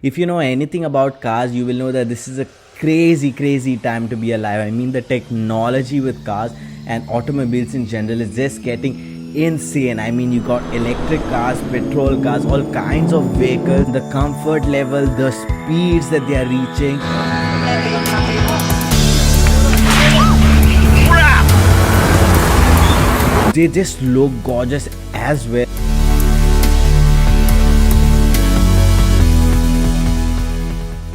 If you know anything about cars, you will know that this is a crazy time to be alive. I mean, the technology with cars and automobiles in general is just getting insane. I mean, you got electric cars, petrol cars, all kinds of vehicles, the comfort level, the speeds that they are reaching. They just look gorgeous as well.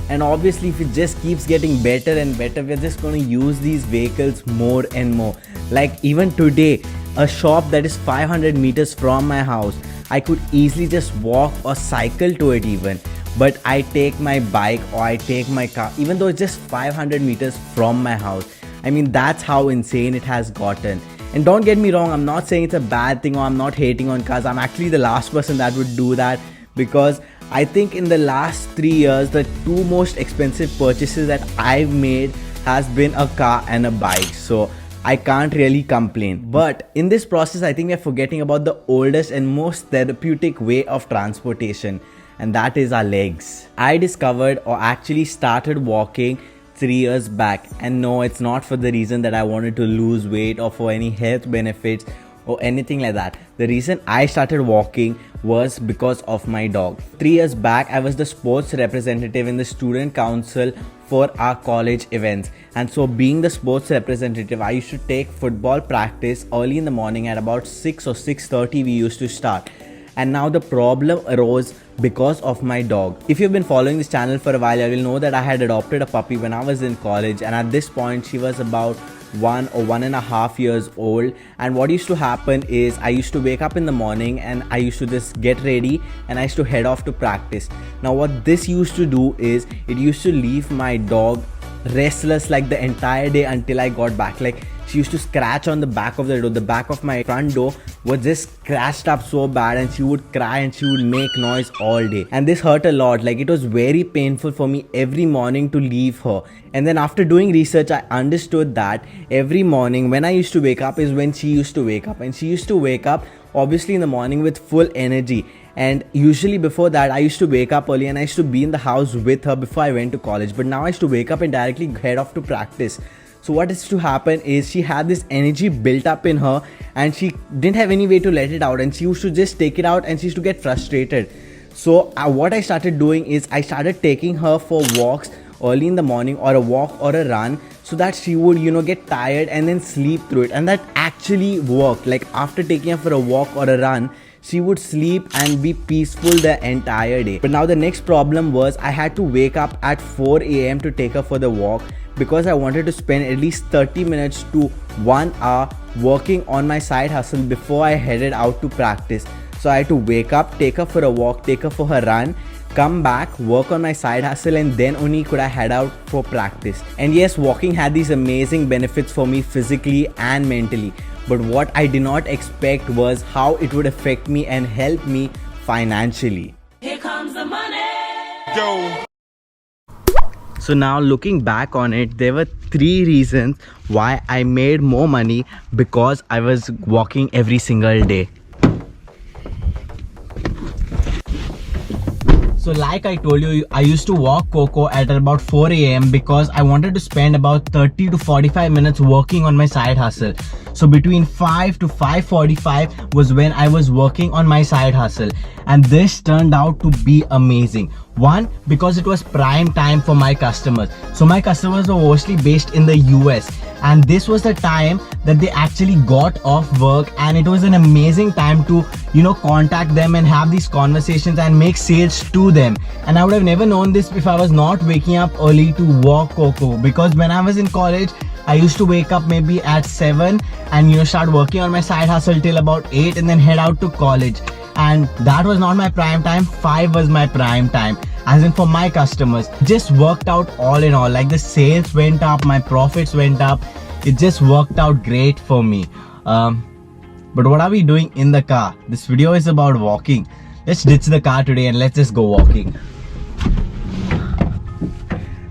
And obviously, if it just keeps getting better and better, we're just going to use these vehicles more and more. Like even today, a shop that is 500 meters from my house, I could easily just walk or cycle to it even. But I take my bike or I take my car, even though it's just 500 meters from my house. I mean, that's how insane it has gotten. And don't get me wrong, I'm not saying it's a bad thing or I'm not hating on cars. I'm actually the last person that would do that, because I think in the last 3 years, the two most expensive purchases that I've made has been a car and a bike. So I can't really complain. But in this process, I think we're forgetting about the oldest and most therapeutic way of transportation, and that is our legs. I discovered or actually started walking 3 years back, and no, it's not for the reason that I wanted to lose weight or for any health benefits or anything like that. The reason I started walking was because of my dog. 3 years back, I was the sports representative in the student council for our college events, and so being the sports representative, I used to take football practice early in the morning at about 6 or 6:30 we used to start. And now the problem arose because of my dog. If you've been following this channel for a while, you will know that I had adopted a puppy when I was in college, and at this point she was about 1 or 1.5 years old. And what used to happen is I used to wake up in the morning and I used to just get ready and I used to head off to practice. Now what this used to do is it used to leave my dog restless like the entire day until I got back. Like, she used to scratch on the back of the door. The back of my front door was just scratched up so bad, and she would cry and she would make noise all day. And this hurt a lot. Like, it was very painful for me every morning to leave her. And then after doing research, I understood that every morning when I used to wake up is when she used to wake up. And she used to wake up obviously in the morning with full energy. And usually before that, I used to wake up early and I used to be in the house with her before I went to college. But now I used to wake up and directly head off to practice. So what is to happen is she had this energy built up in her and she didn't have any way to let it out, and she used to just take it out and she used to get frustrated. So what I started doing is I started taking her for walks early in the morning, or a walk or a run, so that she would get tired and then sleep through it. And that actually worked. Like, after taking her for a walk or a run, she would sleep and be peaceful the entire day. But now the next problem was I had to wake up at 4 a.m. to take her for the walk, because I wanted to spend at least 30 minutes to 1 hour working on my side hustle before I headed out to practice. So I had to wake up, take her for a walk, take her for her run, come back, work on my side hustle, and then only could I head out for practice. And yes, walking had these amazing benefits for me physically and mentally. But what I did not expect was how it would affect me and help me financially. Here comes the money. Go. So now looking back on it, there were 3 reasons why I made more money because I was walking every single day. So like I told you, I used to walk Coco at about 4 a.m. because I wanted to spend about 30 to 45 minutes working on my side hustle. So between 5 to 5:45 was when I was working on my side hustle. And this turned out to be amazing. One, because it was prime time for my customers. So my customers were mostly based in the US. And this was the time that they actually got off work, and it was an amazing time to contact them and have these conversations and make sales to them. And I would have never known this if I was not waking up early to walk Coco, because when I was in college, I used to wake up maybe at 7 and start working on my side hustle till about 8 and then head out to college. And that was not my prime time. 5 was my prime time, as in for my customers. Just worked out all in all. Like, the sales went up, my profits went up. It just worked out great for me. But what are we doing in the car? This video is about walking. Let's ditch the car today and let's just go walking.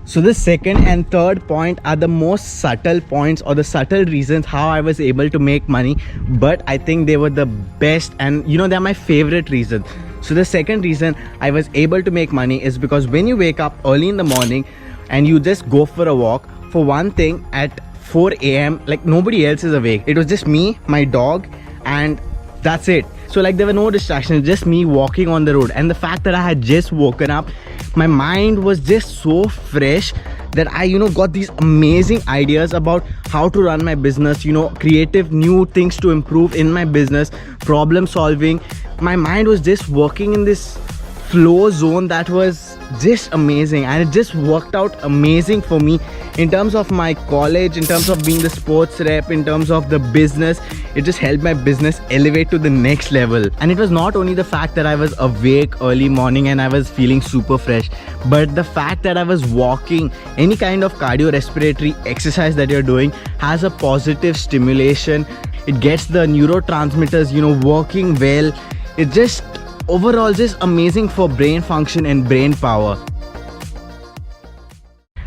So the second and third point are the most subtle points, or the subtle reasons how I was able to make money, but I think they were the best, and they're my favorite reasons. So the second reason I was able to make money is because when you wake up early in the morning and you just go for a walk, for one thing, at 4 a.m. like nobody else is awake. It was just me, my dog, and that's it. So like there were no distractions, just me walking on the road. And the fact that I had just woken up, my mind was just so fresh that I got these amazing ideas about how to run my business, creative new things to improve in my business, problem solving. My mind was just working in this flow zone that was just amazing, and it just worked out amazing for me in terms of my college, in terms of being the sports rep, in terms of the business. It just helped my business elevate to the next level. And it was not only the fact that I was awake early morning and I was feeling super fresh, but the fact that I was walking. Any kind of cardiorespiratory exercise that you're doing has a positive stimulation. It gets the neurotransmitters working well. It just overall just amazing for brain function and brain power.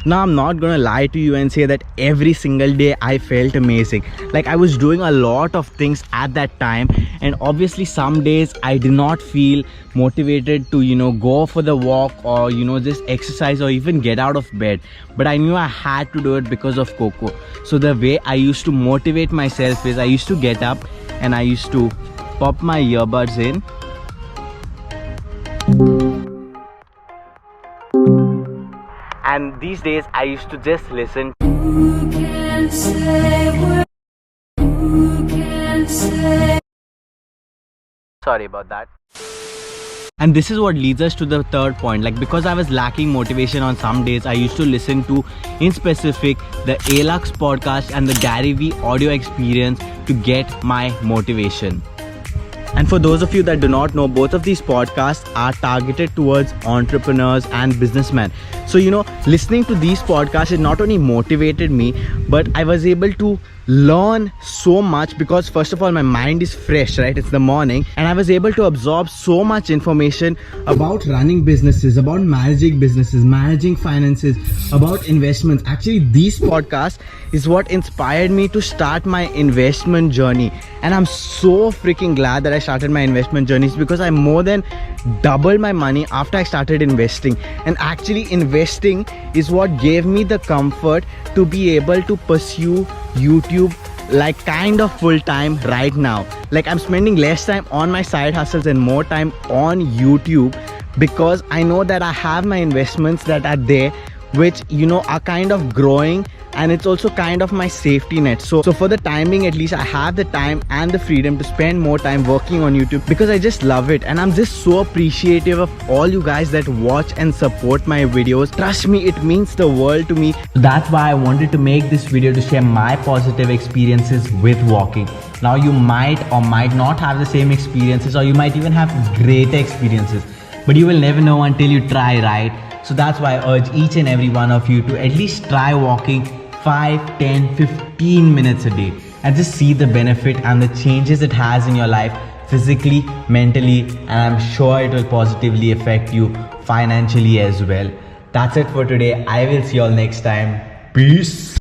Now I'm not gonna lie to you and say that every single day I felt amazing. Like I was doing a lot of things at that time, and obviously some days I did not feel motivated to go for the walk or just exercise or even get out of bed, but I knew I had to do it because of Coco. So the way I used to motivate myself is I used to get up and I used to pop my earbuds in, and these days I used to just listen. Sorry about that. And this is what leads us to the third point. Like because I was lacking motivation on some days, I used to listen to, in specific, the Alux podcast and the Gary Vee audio experience to get my motivation. And for those of you that do not know, both of these podcasts are targeted towards entrepreneurs and businessmen. So listening to these podcasts, it not only motivated me, but I was able to learn so much because first of all my mind is fresh, right? It's the morning, and I was able to absorb so much information about running businesses, about managing businesses, managing finances, about investments. Actually, these podcasts is what inspired me to start my investment journey, and I'm so freaking glad that I started my investment journeys because I more than doubled my money after I started investing. And actually investing is what gave me the comfort to be able to pursue YouTube like kind of full time right now. Like I'm spending less time on my side hustles and more time on YouTube because I know that I have my investments that are there, which are kind of growing, and it's also kind of my safety net. So for the timing, at least I have the time and the freedom to spend more time working on YouTube because I just love it. And I'm just so appreciative of all you guys that watch and support my videos. Trust me, it means the world to me. That's why I wanted to make this video to share my positive experiences with walking. Now you might or might not have the same experiences, or you might even have greater experiences, but you will never know until you try, right? So that's why I urge each and every one of you to at least try walking 5, 10, 15 minutes a day and just see the benefit and the changes it has in your life physically, mentally, and I'm sure it will positively affect you financially as well. That's it for today. I will see you all next time. Peace.